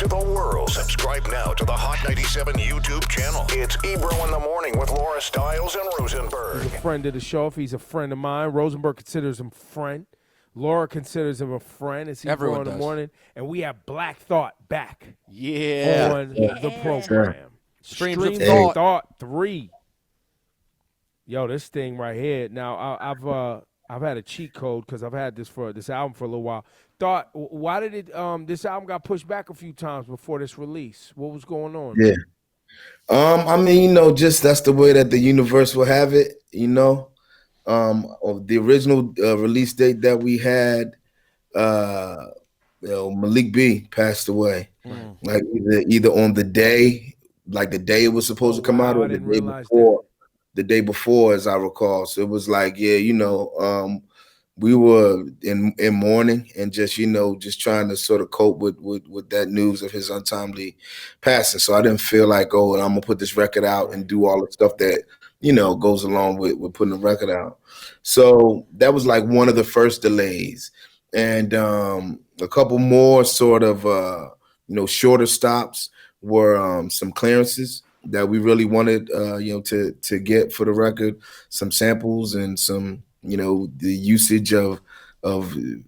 to the world. Subscribe now to the Hot 97 YouTube channel. It's Ebro in the Morning with Laura Stiles and Rosenberg. He's a friend of the show. If he's a friend of mine, Rosenberg considers him a friend. Laura considers him a friend. It's Ebro in the Morning. And we have Black Thought back on the program. Streams of Thought 3. Yo, this thing right here. Now, I've had a cheat code because I've had this album for a little while. Thought, why did it? This album got pushed back a few times before this release. What was going on? Yeah. I mean, just that's the way that the universe will have it. Of the original release date that we had, Malik B passed away. Like either on the day, like the day it was supposed to come out, or the day before, as I recall. So it was like, we were in mourning and just trying to sort of cope with that news of his untimely passing. So I didn't feel like, I'm gonna put this record out and do all the stuff that goes along with putting the record out. So that was like one of the first delays, and a couple more sort of shorter stops were some clearances that we really wanted to get for the record, some samples and some the usage of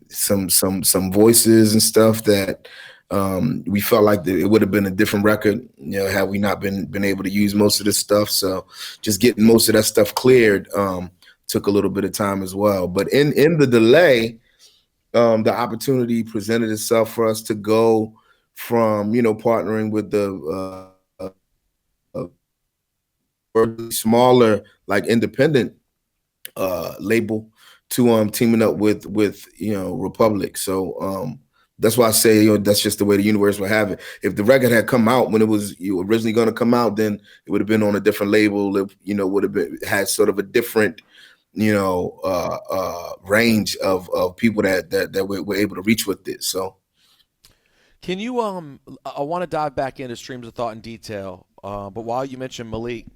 some voices and stuff that we felt like it would have been a different record, had we not been able to use most of this stuff. So just getting most of that stuff cleared took a little bit of time as well. But in the delay, the opportunity presented itself for us to go from partnering with the smaller, like, independent label to teaming up with Republic. So that's why I say that's just the way the universe would have it. If the record had come out when it was originally going to come out, then it would have been on a different label. It would have had sort of a different range of people that we're able to reach with it. So can you I want to dive back into Streams of Thought in detail, but while you mentioned Malik,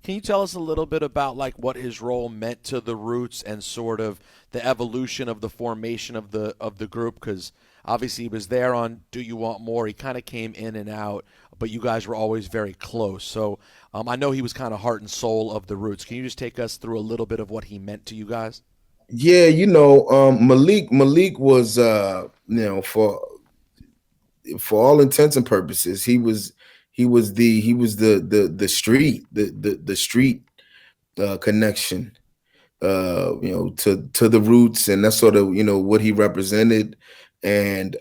can you tell us a little bit about like what his role meant to the Roots and sort of the evolution of the formation of the group? Because obviously he was there on Do You Want More. He kind of came in and out, but you guys were always very close. So I know he was kind of heart and soul of the Roots. Can you just take us through a little bit of what he meant to you guys? Yeah, Malik was for all intents and purposes, he was the street connection to the Roots, and that's sort of what he represented, and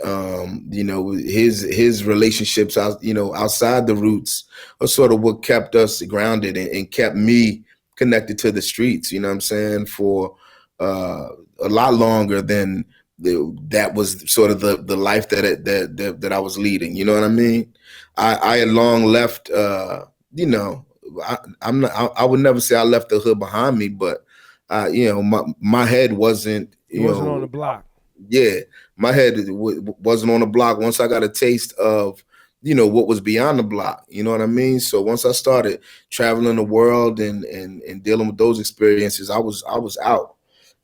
his relationships outside the Roots are sort of what kept us grounded and kept me connected to the streets, what I'm saying, for a lot longer than that was sort of the life that I was leading. You know what I mean? I had long left. I would never say I left the hood behind me, but my head wasn't. It wasn't on the block. Yeah, my head wasn't on the block. Once I got a taste of what was beyond the block. You know what I mean? So once I started traveling the world and dealing with those experiences, I was out.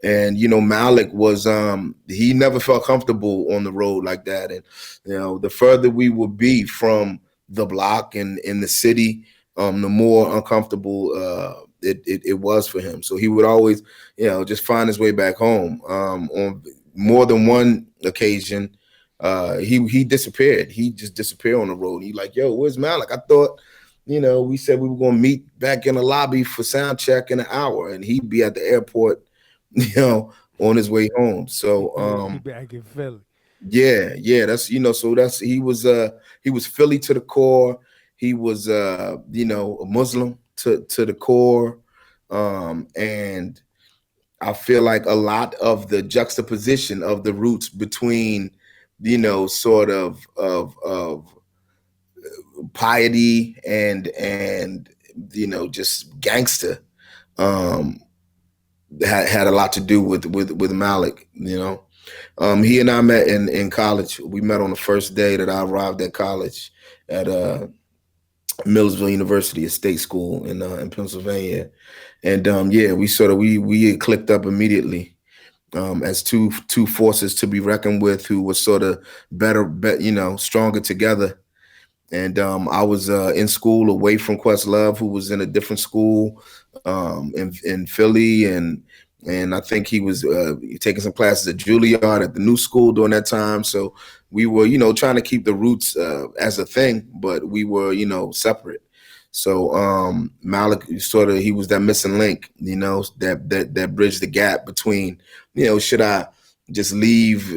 And Malik was he never felt comfortable on the road like that. And the further we would be from the block and in the city, the more uncomfortable it was for him. So he would always just find his way back home. On more than one occasion, he disappeared. He just disappeared on the road. He like, yo, where's Malik? I thought we said we were gonna meet back in the lobby for sound check in an hour, and he'd be at the airport on his way home. So back in Philly. Yeah, that's so that's he was Philly to the core. He was a Muslim to the core. And I feel like a lot of the juxtaposition of the Roots between sort of piety and just gangster had a lot to do with Malik. He and I met in college. We met on the first day that I arrived at college at Millersville University, a state school in Pennsylvania, and we had clicked up immediately as two forces to be reckoned with, who were sort of better, stronger together And I was in school away from Questlove, who was in a different school in Philly, and I think he was taking some classes at Juilliard at the new school during that time. So we were, trying to keep the roots as a thing, but we were, separate. So Malik he was that missing link, that bridged the gap between, should I just leave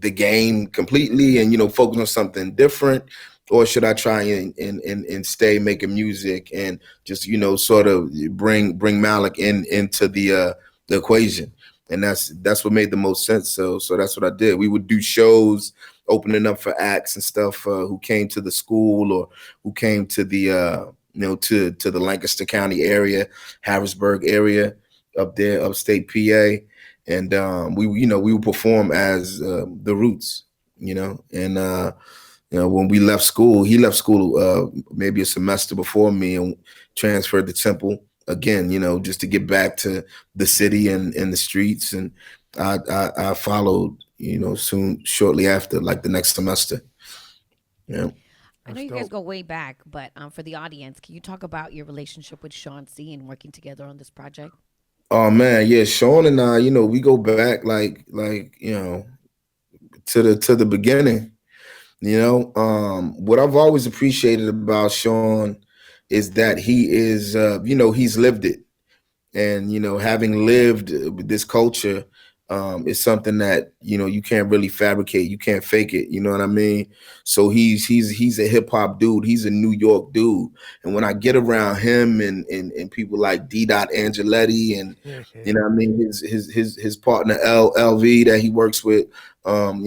the game completely and, focus on something different, or should I try and stay making music and just, sort of bring Malik into the equation. And that's what made the most sense. So that's what I did. We would do shows opening up for acts and stuff who came to the school or who came to the to the Lancaster County area, Harrisburg area up there, upstate PA. And we would perform as the Roots, and when we left school, he left school maybe a semester before me and transferred to Temple again, just to get back to the city and the streets. And I followed, shortly after, like the next semester. Yeah. I know you guys go way back, but for the audience, can you talk about your relationship with Sean C and working together on this project? Oh man, yeah, Sean and I, we go back like to the beginning. What I've always appreciated about Sean is that he is, he's lived it. And, having lived this culture is something that, you can't really fabricate. You can't fake it. You know what I mean? So he's a hip hop dude. He's a New York dude. And when I get around him and people like D. Angeletti and, his partner LV that he works with, in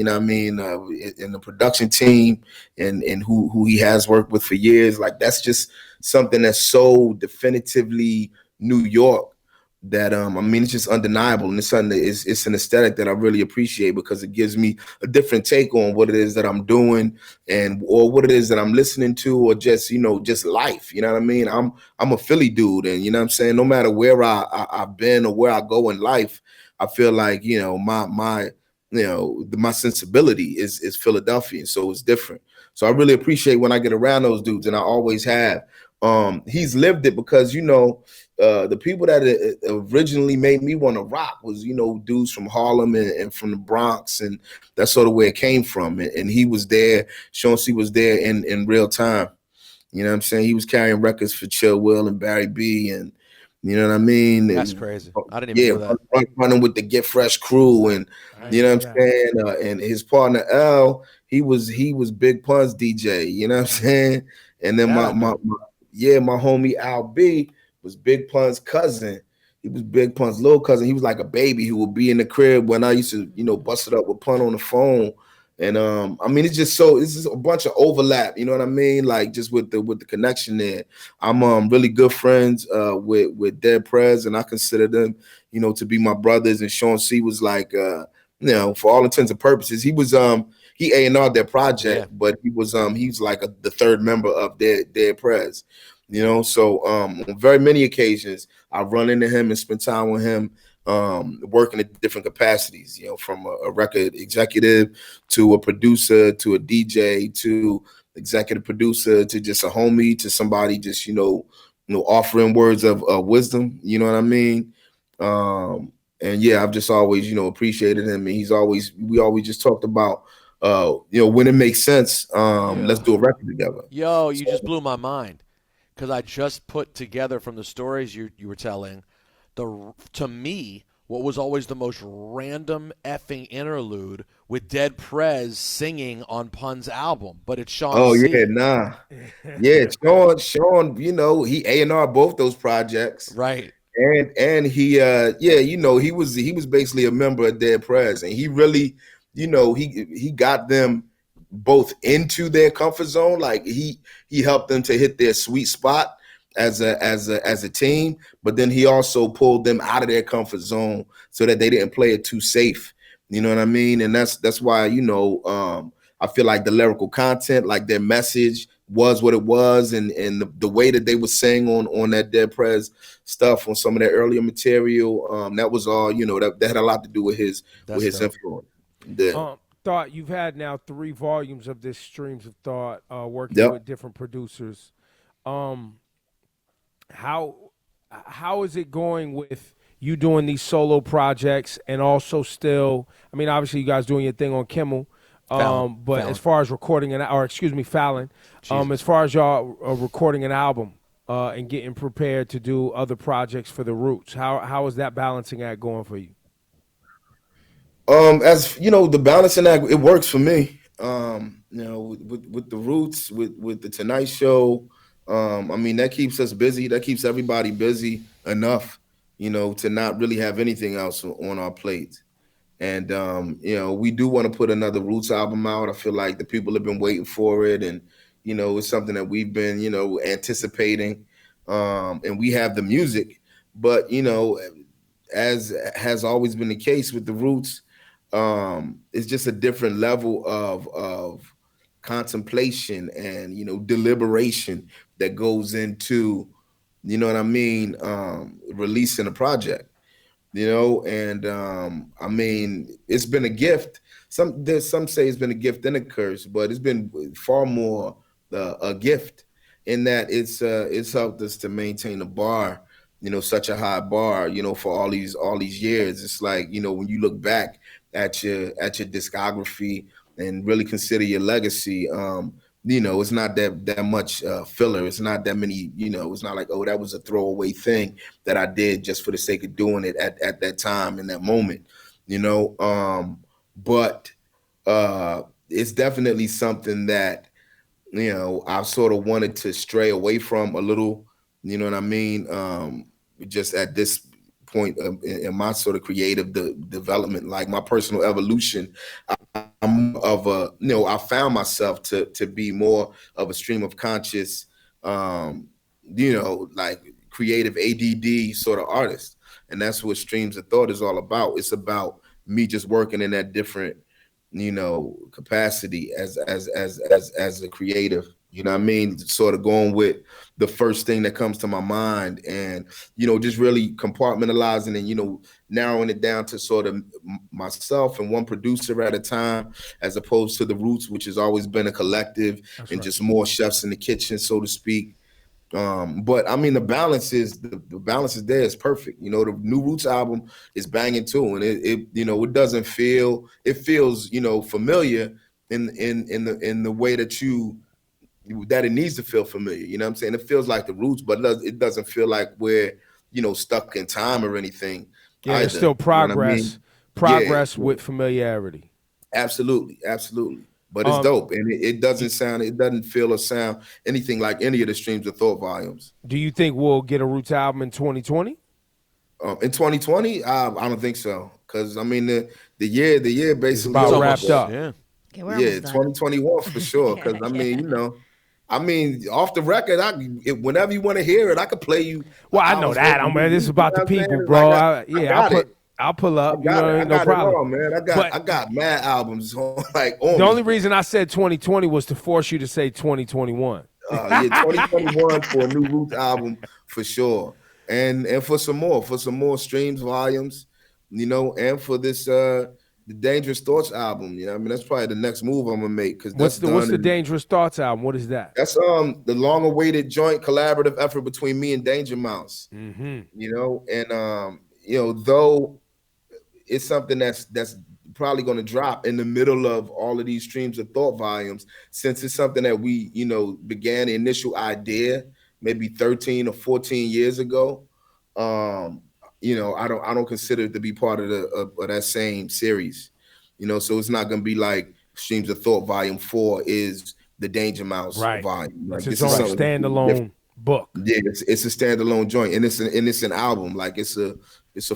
the production team and who he has worked with for years, like that's just something that's so definitively New York that it's just undeniable, and it's something that it's an aesthetic that I really appreciate because it gives me a different take on what it is that I'm doing or what it is that I'm listening to, or just just life. You know what I mean? I'm a Philly dude, and no matter where I've been or where I go in life, I feel like my sensibility is Philadelphia, so it's different. So I really appreciate when I get around those dudes, and I always have. He's lived it because the people that originally made me want to rock was dudes from Harlem and from the Bronx, and that's sort of where it came from. And he was there. Sean C was there in real time. You know what I'm saying? He was carrying records for Chill Will and Barry B, and you know what I mean? That's crazy. I didn't even know that. Running with the Get Fresh crew, and you know what I'm saying? And his partner L, he was Big Pun's DJ. You know what I'm saying? And then my homie Al B was Big Pun's cousin. He was Big Pun's little cousin. He was like a baby who would be in the crib when I used to, bust it up with Pun on the phone. And it's just a bunch of overlap, you know what I mean? Like just with the connection there. I'm really good friends with Dead Prez, and I consider them, to be my brothers. And Sean C was like for all intents and purposes, he was he A&R'd their project, but he's like the third member of Dead Prez. So on very many occasions I've run into him and spent time with him, working at different capacities, from a record executive to a producer to a DJ to executive producer to just a homie to somebody just offering words of wisdom, you know what I mean? And yeah, I've just always appreciated him, and we always just talked about when it makes sense, let's do a record together. Yo, you just blew my mind. Because I just put together from the stories you were telling, to me, what was always the most random effing interlude with Dead Prez singing on Pun's album, but it's Sean. Oh C. yeah, nah, yeah, Sean, he A&R both those projects, right? And he, he was basically a member of Dead Prez, and he really, he got them both into their comfort zone. Like he helped them to hit their sweet spot as a team, but then he also pulled them out of their comfort zone so that they didn't play it too safe. You know what I mean? And that's why, I feel like the lyrical content, like their message was what it was, and the way that they would sing on that Dead Prez stuff, on some of their earlier material, that was all, that had a lot to do with his influence. Yeah. Thought, you've had now 3 volumes of this Streams of Thought, working Yep. with different producers. How is it going with you doing these solo projects and also still? I mean, obviously you guys doing your thing on Kimmel, Fallon. but Fallon. as far as recording Fallon, as far as y'all recording an album and getting prepared to do other projects for the Roots, how is that balancing act going for you? As you know, the balancing act, it works for me. You know, with the Roots, with the Tonight Show, I mean, that keeps us busy. That keeps everybody busy enough, you know, to not really have anything else on our plate. And you know, we do want to put another Roots album out. I feel like the people have been waiting for it, and you know, it's something that we've been, you know, anticipating. And we have the music, but you know, as has always been the case with the Roots, it's just a different level of contemplation and, you know, deliberation that goes into, you know what I mean, releasing a project, you know. And I mean, it's been a gift. Some say it's been a gift and a curse, but it's been far more a gift in that it's helped us to maintain the bar, you know, such a high bar, you know, for all these years. It's like, you know, when you look back at your discography and really consider your legacy, you know, it's not that much filler. It's not that many, you know, it's not like, oh, that was a throwaway thing that I did just for the sake of doing it at that time in that moment, you know. But it's definitely something that, you know, I've sort of wanted to stray away from a little, you know what I mean? Just at this point in my sort of creative development, like my personal evolution, I'm of a, you know, I found myself to be more of a stream of conscious, you know, like creative ADD sort of artist. And that's what Streams of Thought is all about. It's about me just working in that different, you know, capacity as a creative, you know what I mean? Sort of going with the first thing that comes to my mind and, you know, just really compartmentalizing and, you know, narrowing it down to sort of myself and one producer at a time, as opposed to the Roots, which has always been a collective. That's and right. Just more chefs in the kitchen, so to speak. But I mean, the balance is there. It's perfect. You know, the new Roots album is banging too, and it you know, it feels, you know, familiar in the way that it needs to feel familiar. You know what I'm saying? It feels like the Roots, but it doesn't feel like we're, you know, stuck in time or anything. Yeah, there's still progress. You know progress with familiarity. Absolutely. But it's dope, and it doesn't feel or sound anything like any of the Streams of Thought volumes. Do you think we'll get a Roots album in 2020? In 2020, I don't think so, because I mean the year basically it's about wrapped up. Yeah, 2021 for sure. Because I mean, you know, I mean, off the record, whenever you want to hear it, I could play you. Well, I know that. I mean, this is about the people, bro. I'll pull up. You know, no problem. All, man. I got mad albums like on the only reason I said 2020 was to force you to say 2021. Yeah, 2021 for a new Roots album for sure, and for some more Streams volumes, you know, and for this the Dangerous Thoughts album. You know, I mean, that's probably the next move I'm gonna make. Because what's the Dangerous Thoughts album? What is that? That's the long-awaited joint collaborative effort between me and Danger Mouse. Mm-hmm. You know, and you know, though it's something that's probably going to drop in the middle of all of these Streams of Thought volumes, since it's something that we, you know, began the initial idea maybe 13 or 14 years ago. You know, I don't consider it to be part of that same series, you know, so it's not going to be like Streams of Thought Volume 4 is the Danger Mouse volume. Like, it's its own standalone book. Yeah, it's a standalone joint, and it's an album. Like it's a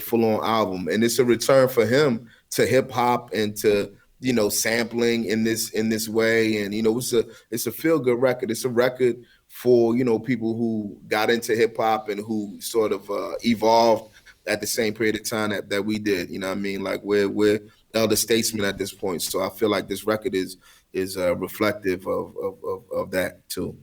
full-on album, and it's a return for him to hip hop and to, you know, sampling in this way. And you know, it's a feel-good record. It's a record for, you know, people who got into hip hop and who sort of evolved at the same period of time that we did. You know what I mean? Like we're elder statesmen at this point. So I feel like this record is reflective of that too.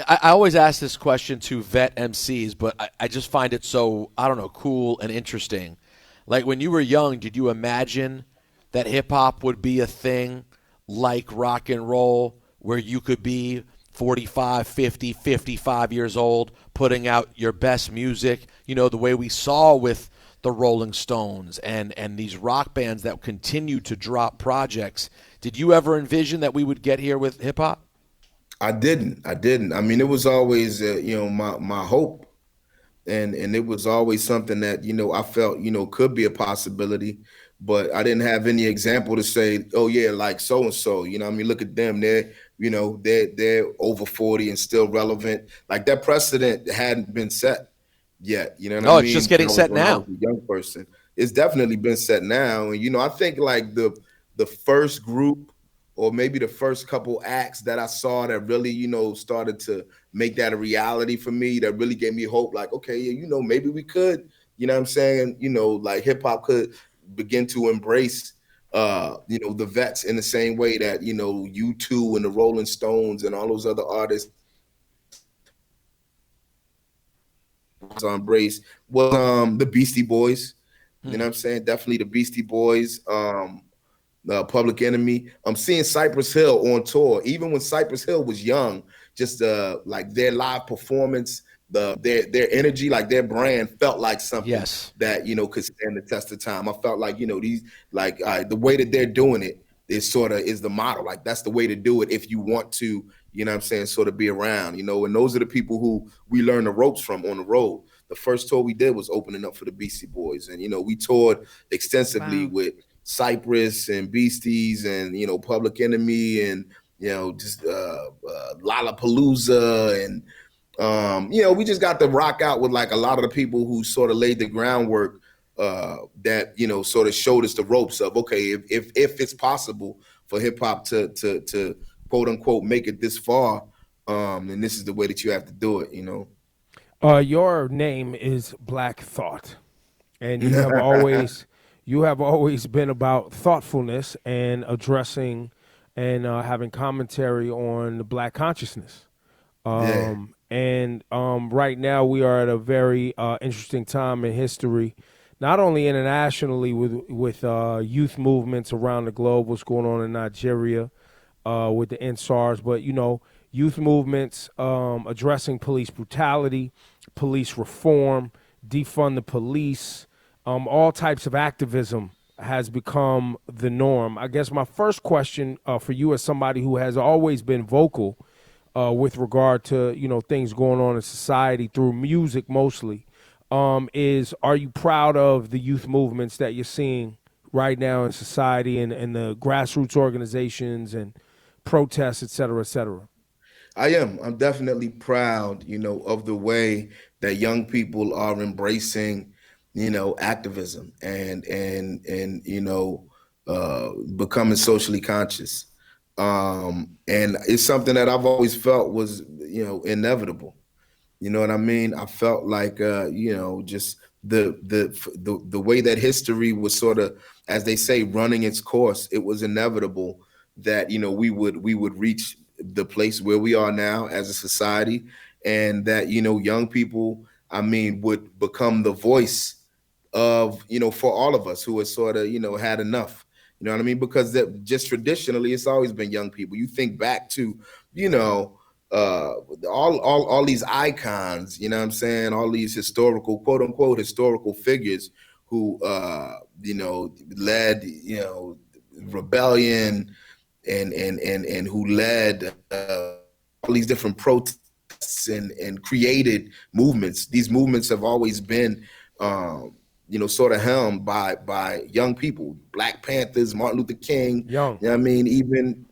I always ask this question to vet MCs, but I just find it so, I don't know, cool and interesting. Like when you were young, did you imagine that hip hop would be a thing like rock and roll, where you could be 45, 50, 55 years old putting out your best music, the way we saw with the Rolling Stones and these rock bands that continue to drop projects? Did you ever envision that we would get here with hip hop? I didn't. I didn't. I mean, it was always, my hope, and it was always something that I felt could be a possibility, but I didn't have any example to say, oh yeah, like so and so. I mean, look at them. They're over 40 and still relevant. Like that precedent hadn't been set yet. You know what I No, it's just mean? getting set When I now. was a young person, it's definitely been set now. And I think like the first group, or maybe the first couple acts that I saw that really, started to make that a reality for me, that really gave me hope. Like, okay, yeah, maybe we could, what I'm saying, like hip hop could begin to embrace, the vets in the same way that, U2 and the Rolling Stones and all those other artists embrace was the Beastie Boys. You know what I'm saying? Definitely the Beastie Boys. Public Enemy. I'm seeing Cypress Hill on tour. Even when Cypress Hill was young, just like their live performance, their energy, like their brand felt like something Yes. that could stand the test of time. I felt like these like the way that they're doing it is the model. Like that's the way to do it if you want to, what I'm saying, sort of be around, and those are the people who we learn the ropes from on the road. The first tour we did was opening up for the Beastie Boys, and we toured extensively Wow. with Cypress and Beasties and Public Enemy and just Lollapalooza and we just got to rock out with like a lot of the people who sort of laid the groundwork that sort of showed us the ropes of, okay, if it's possible for hip hop to quote unquote make it this far, then this is the way that you have to do it. Your name is Black Thought, and you have always been about thoughtfulness and addressing and having commentary on the Black consciousness. Yeah. And right now we are at a very interesting time in history, not only internationally with youth movements around the globe, what's going on in Nigeria with the NSARS, but youth movements addressing police brutality, police reform, defund the police, all types of activism has become the norm. I guess my first question for you, as somebody who has always been vocal with regard to things going on in society through music mostly, is are you proud of the youth movements that you're seeing right now in society and the grassroots organizations and protests, et cetera, et cetera? I am. I'm definitely proud, of the way that young people are embracing, activism and becoming socially conscious. And it's something that I've always felt was, inevitable. You know what I mean? I felt like just the way that history was sort of, as they say, running its course. It was inevitable that we would reach the place where we are now as a society, and that young people, I mean, would become the voice of for all of us who has sort of had enough. You know what I mean? Because that just traditionally, it's always been young people. You think back to you know all these icons, what I'm saying, all these historical, quote unquote, historical figures who led rebellion and who led all these different protests and created movements. These movements have always been sort of helmed by young people, Black Panthers, Martin Luther King, Young. I mean, even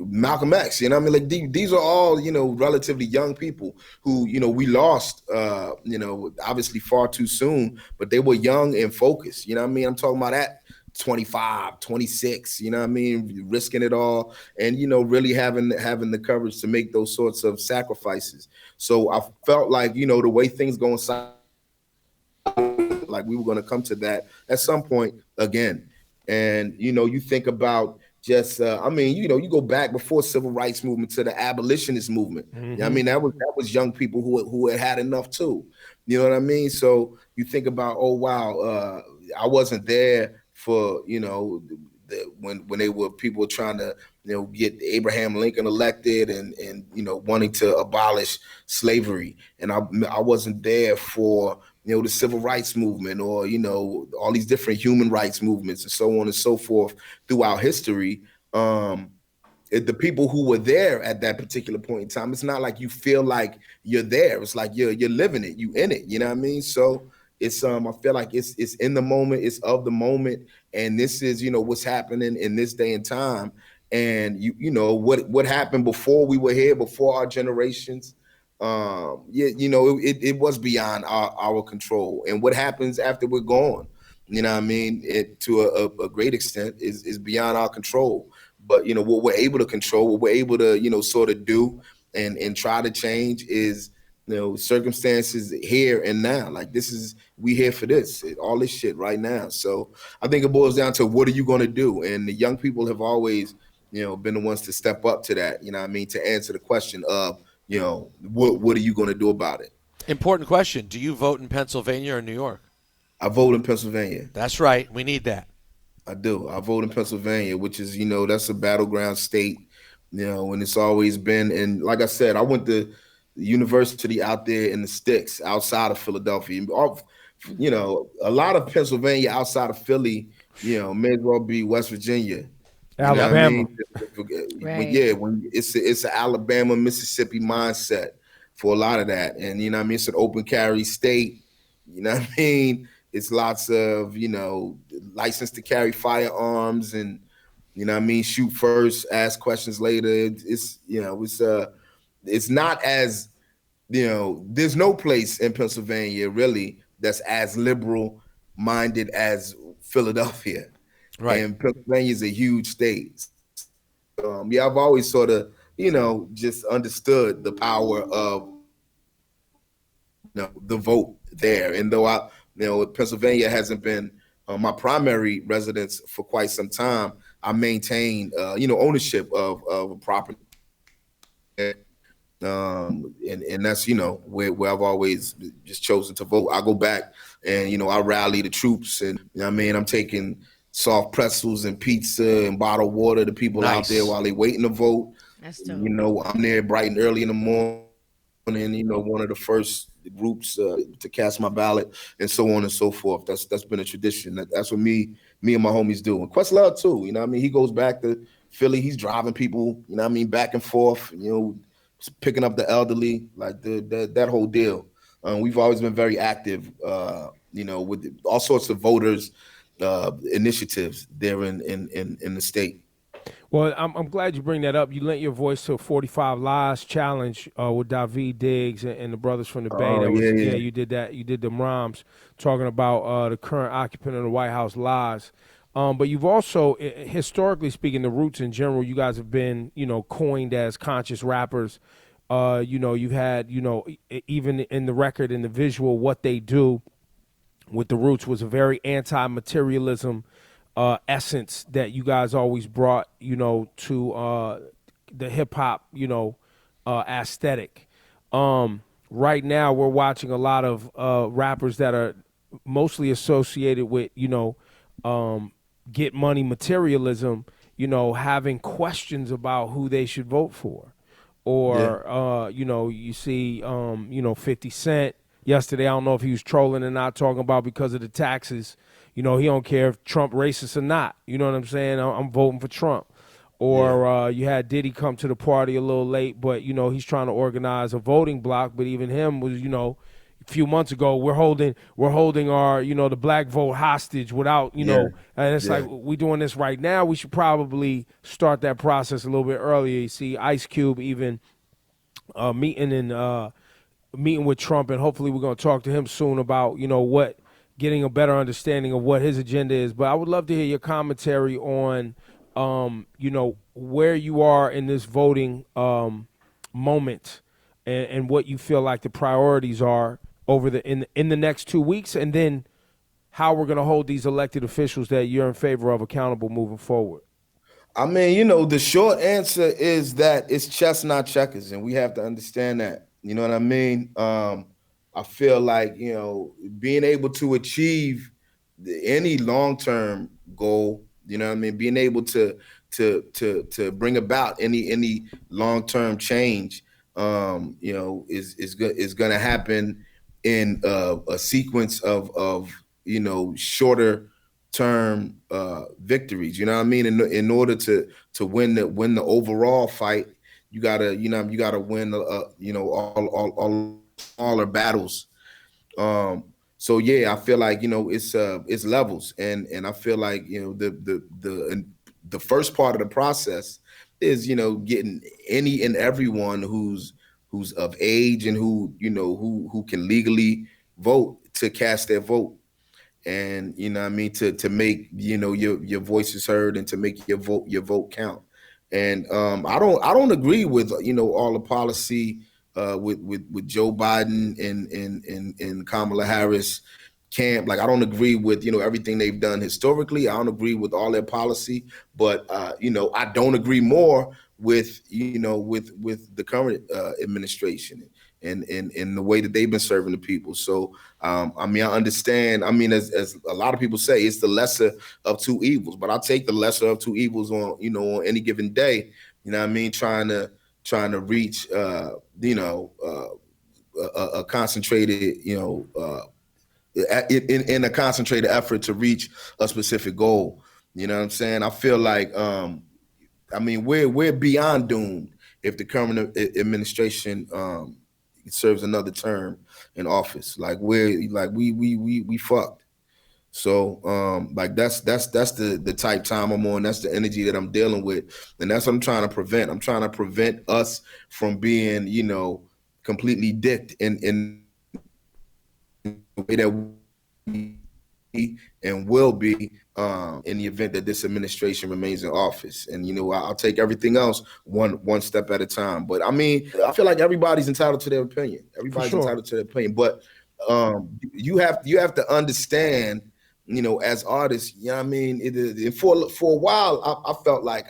Malcolm X, I mean, like these are all, relatively young people who, we lost, obviously far too soon, but they were young and focused. You know what I mean? I'm talking about at 25, 26, you know what I mean? Risking it all and, really having the courage to make those sorts of sacrifices. So I felt like, the way things going like we were going to come to that at some point again. And, you think about just, you go back before civil rights movement to the abolitionist movement. I mean, that was young people who had enough too. You know what I mean? So you think about, oh, wow, I wasn't there for, the when they were people trying to get Abraham Lincoln elected and wanting to abolish slavery, and I wasn't there for the civil rights movement or all these different human rights movements and so on and so forth throughout history. The people who were there at that particular point in time, it's not like you feel like you're there. It's like you're living it, you in it. You know what I mean? So it's I feel like it's in the moment, it's of the moment, and this is what's happening in this day and time. And what happened before we were here, before our generations. It was beyond our control, and what happens after we're gone, what I mean, to a great extent is beyond our control. But what we're able to control, what we're able to sort of do and try to change is circumstances here and now. Like we here for this, all this shit right now. So I think it boils down to what are you going to do, and the young people have always been the ones to step up to that. What I mean, to answer the question of what are you going to do about it? Important question. Do you vote in Pennsylvania or New York? I vote in Pennsylvania. That's right. We need that. I do. I vote in Pennsylvania, which is, that's a battleground state, and it's always been. And like I said, I went to the university out there in the sticks outside of Philadelphia. A lot of Pennsylvania outside of Philly, may as well be West Virginia. Alabama. Right. But yeah, when it's an Alabama, Mississippi mindset for a lot of that. And it's an open carry state. It's lots of, license to carry firearms and, shoot first, ask questions later. It's not as, there's no place in Pennsylvania really that's as liberal minded as Philadelphia. Right. And Pennsylvania is a huge state. I've always sort of, just understood the power of, the vote there. And though Pennsylvania hasn't been my primary residence for quite some time, I maintain, ownership of a property. And that's, where I've always just chosen to vote. I go back and, I rally the troops and, I'm taking soft pretzels and pizza and bottled water to people out there while they waiting to vote. That's dope. I'm there bright and early in the morning, one of the first groups to cast my ballot and so on and so forth. That's been a tradition. That's what me and my homies do. And Questlove too, he goes back to Philly. He's driving people, back and forth, picking up the elderly, like that whole deal. We've always been very active, with all sorts of voters initiatives there in the state. Well, I'm glad you bring that up. You lent your voice to a 45 Lies challenge with David Diggs and the brothers from the Bay. You did that. You did them rhymes talking about the current occupant of the White House lies. But you've also, historically speaking, the Roots in general, you guys have been, coined as conscious rappers. You've had, even in the record, in the visual, what they do with the Roots was a very anti-materialism essence that you guys always brought, to the hip hop, aesthetic. Right now, we're watching a lot of rappers that are mostly associated with, get money materialism, having questions about who they should vote for. Or, you see, 50 Cent yesterday. I don't know if he was trolling or not, talking about because of the taxes. He don't care if Trump racist or not. You know what I'm saying? I'm voting for Trump. Or you had Diddy come to the party a little late, but, he's trying to organize a voting block. But even him was, a few months ago, we're holding our, the black vote hostage without, and it's like, we doing this right now. We should probably start that process a little bit earlier. You see Ice Cube even meeting with Trump, and hopefully we're going to talk to him soon about, getting a better understanding of what his agenda is. But I would love to hear your commentary on, where you are in this voting moment and what you feel like the priorities are over in the next 2 weeks, and then how we're going to hold these elected officials that you're in favor of accountable moving forward. I mean, the short answer is that it's chess, not checkers, and we have to understand that. You know what I mean? I feel like, being able to achieve any long-term goal, You know what I mean? Being able to bring about any long-term change, is going to happen in a sequence of shorter term victories. You know what I mean? In order to win the overall fight, you gotta win all smaller battles. So yeah, I feel like it's levels, and I feel like the first part of the process is getting any and everyone who's of age and who can legally vote to cast their vote, and what I mean, to make your voices heard and to make your vote count. And I don't agree with all the policy with Joe Biden and Kamala Harris camp. Like, I don't agree with everything they've done historically. I don't agree with all their policy, but I don't agree more with with the current administration and the way that they've been serving the people. So I mean, I understand. I mean, as a lot of people say, it's the lesser of two evils, but I'll take the lesser of two evils on any given day. You know what I mean? Trying to reach a concentrated in a concentrated effort to reach a specific goal. You know what I'm saying? I feel like I mean, we're beyond doomed if the current administration serves another term in office. Like, we fucked. So like that's the type time I'm on. That's the energy that I'm dealing with, and that's what I'm trying to prevent. I'm trying to prevent us from being completely dicked in the way that we and will be in the event that this administration remains in office. And I'll take everything else one step at a time. But I mean, I feel like everybody's entitled to their opinion. Everybody's sure. entitled to their opinion. But you have to understand, as artists, what I mean, for a while, I felt like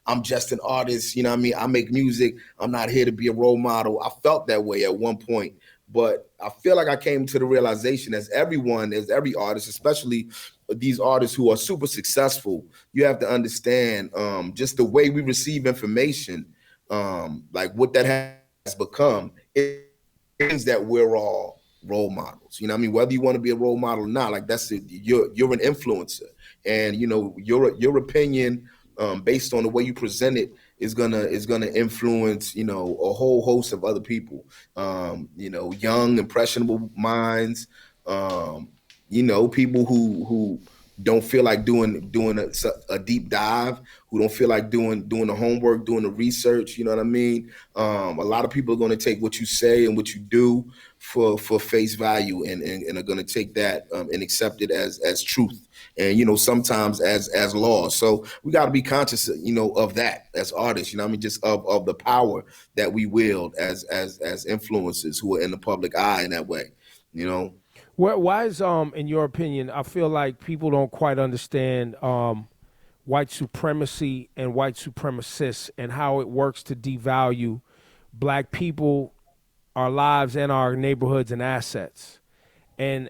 I'm just an artist. You know what I mean? I make music. I'm not here to be a role model. I felt that way at one point. But I feel like I came to the realization, as every artist, especially these artists who are super successful, you have to understand just the way we receive information, like what that has become. It means that we're all role models. You know what I mean? Whether you want to be a role model or not, like that's it. You're an influencer, and your opinion based on the way you present it is gonna influence a whole host of other people, young impressionable minds, people who don't feel like doing a deep dive, who don't feel like doing the homework, doing the research. You know what I mean? A lot of people are going to take what you say and what you do for face value, and are going to take that and accept it as truth, and sometimes as law. So we got to be conscious of that as artists. I mean, just of the power that we wield as influencers who are in the public eye in that way. Why is in your opinion? I feel like people don't quite understand white supremacy and white supremacists and how it works to devalue black people, our lives, and our neighborhoods and assets. And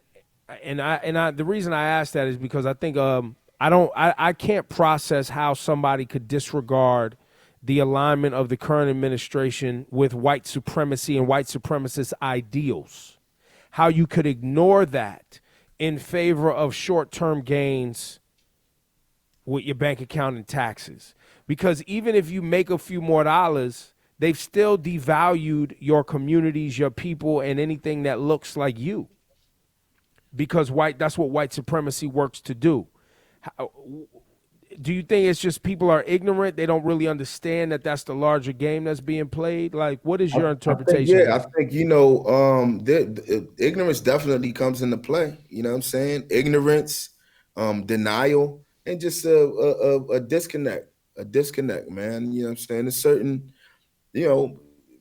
I the reason I ask that is because I think I can't process how somebody could disregard the alignment of the current administration with white supremacy and white supremacist ideals. How you could ignore that in favor of short-term gains with your bank account and taxes. Because even if you make a few more dollars, they've still devalued your communities, your people, and anything that looks like you. Because that's what white supremacy works to do. Do you think it's just people are ignorant? They don't really understand that that's the larger game that's being played? Like, what is your interpretation? I think ignorance definitely comes into play. You know what I'm saying? Ignorance, denial, and just a disconnect, man. You know what I'm saying? It's certain,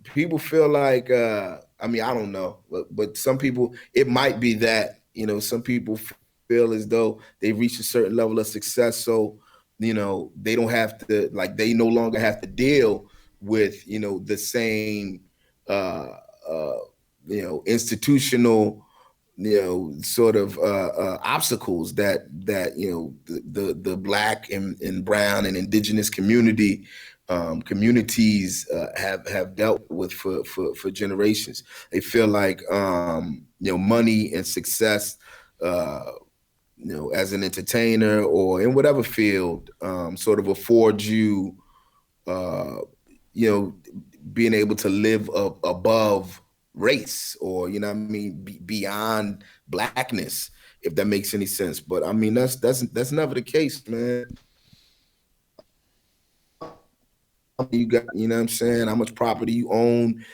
people feel like, I mean, I don't know, but some people, it might be that, some people feel as though they've reached a certain level of success. So, they don't have to, like, they no longer have to deal with, the same, institutional, sort of obstacles that the black and brown and indigenous communities have dealt with for generations. They feel like money and success, as an entertainer or in whatever field, sort of affords you, uh, being able to live above race, or beyond blackness, if that makes any sense. But I mean, that's never the case, man. You got, what I'm saying, how much property you own,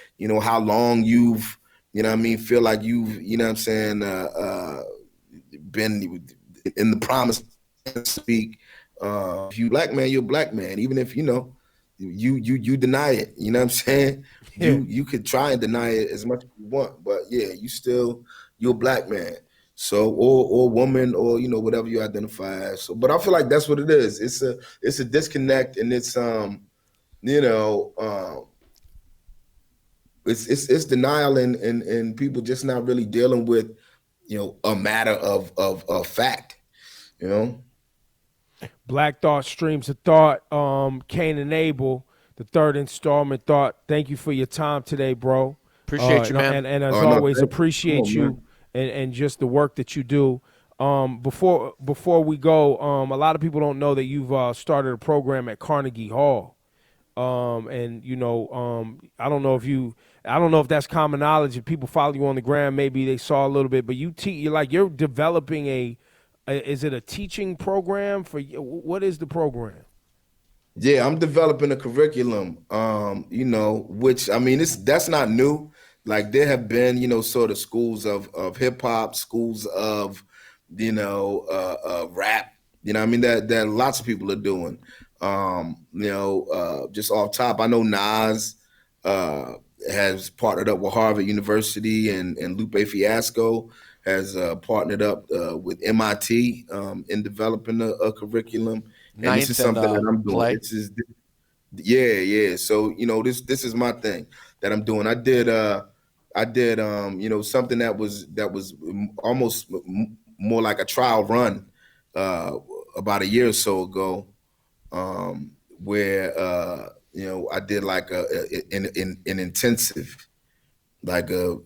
how long you've, feel like you've, what I'm saying, been in the promised land, speak. If you black man, you're a black man, even if you deny it. You know what I'm saying? Yeah. You could try and deny it as much as you want, but yeah, you're a black man. So or woman, or whatever you identify as. So, but I feel like that's what it is. It's a disconnect, and it's you know it's denial, and people just not really dealing with a matter of fact. You know. Black Thought, Streams of Thought, Cain and Abel, the third installment. Thought, thank you for your time today, bro. Appreciate you, man. And as Oh, no, always, thank you. appreciate Come on, you and just the work that you do. Before we go, a lot of people don't know that you've started a program at Carnegie Hall. And I don't know if that's common knowledge. If people follow you on the gram, maybe they saw a little bit, but you're developing is it a teaching program what is the program? Yeah, I'm developing a curriculum, which, I mean, that's not new. Like, there have been, sort of schools of hip hop, schools of, rap, that lots of people are doing. Just off top, I know Nas has partnered up with Harvard University, and Lupe Fiasco has partnered up with MIT in developing a curriculum. And this is something that I'm doing. Play. Yeah. So this is my thing that I'm doing. I did something that was almost more like a trial run about a year or so ago, where I did like an intensive, like a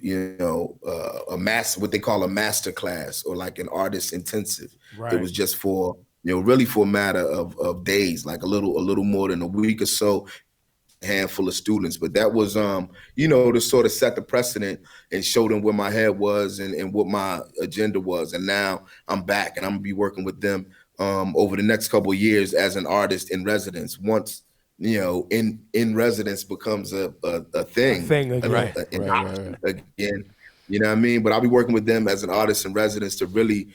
master, what they call a master class, or like an artist intensive. Right. It was just for really for a matter of days, like a little more than a week or so, handful of students. But that was to sort of set the precedent and show them where my head was and what my agenda was. And now I'm back, and I'm gonna be working with them over the next couple of years as an artist in residence. Once in residence becomes a thing, Right. Again. You know what I mean? But I'll be working with them as an artist in residence to really,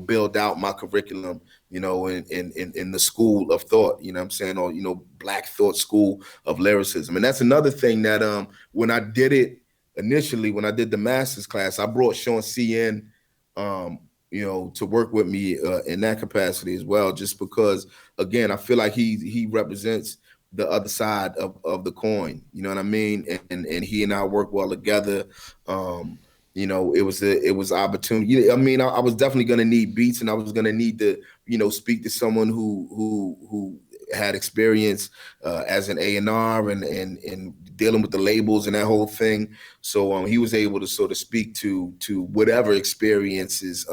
build out my curriculum, in the school of thought, you know what I'm saying? Or, Black Thought School of Lyricism. And that's another thing that when I did it initially, when I did the master's class, I brought Sean C in, to work with me in that capacity as well, just because, again, I feel like he represents the other side of the coin, you know what I mean? And he and I work well together. It was opportunity. I mean, I was definitely going to need beats, and I was going to need to, speak to someone who had experience as an A&R and dealing with the labels and that whole thing. So he was able to sort of speak to whatever experiences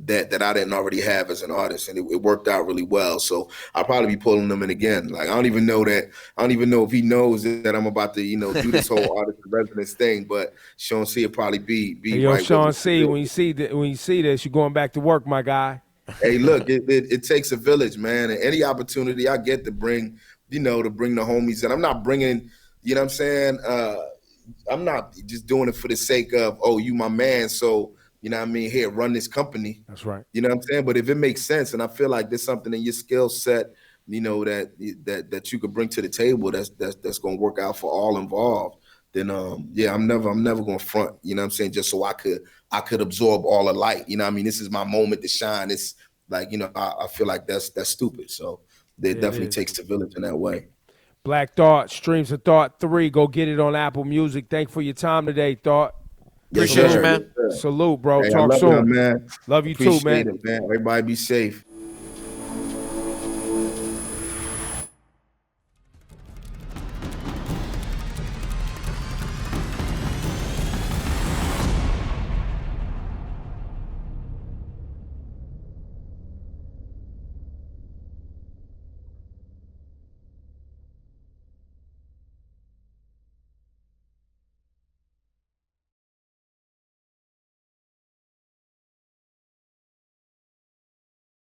that I didn't already have as an artist, and it worked out really well. So I'll probably be pulling them in again. Like, I don't even know if he knows that I'm about to, do this whole artist in residence thing. But Sean C will probably be Hey, yo, right. Sean C, when you see this, you're going back to work, my guy. Hey, look, it takes a village, man. And any opportunity I get to bring, the homies, and I'm not bringing, you know what I'm saying? I'm not just doing it for the sake of, oh, you my man, so, you know what I mean, here, run this company. That's right. You know what I'm saying? But if it makes sense, and I feel like there's something in your skill set, that you could bring to the table that's going to work out for all involved, then I'm never going to front, you know what I'm saying, just so I could absorb all the light. You know what I mean? This is my moment to shine. It's like, I feel like that's stupid. So it definitely takes the village in that way. Black Thought, Streams of Thought 3. Go get it on Apple Music. Thank you for your time today, Thought. Appreciate you, man. Yes, sir. Salute, bro. Hey, I Talk love soon. y'all, man. Love you too, Appreciate man. it, man. Everybody be safe.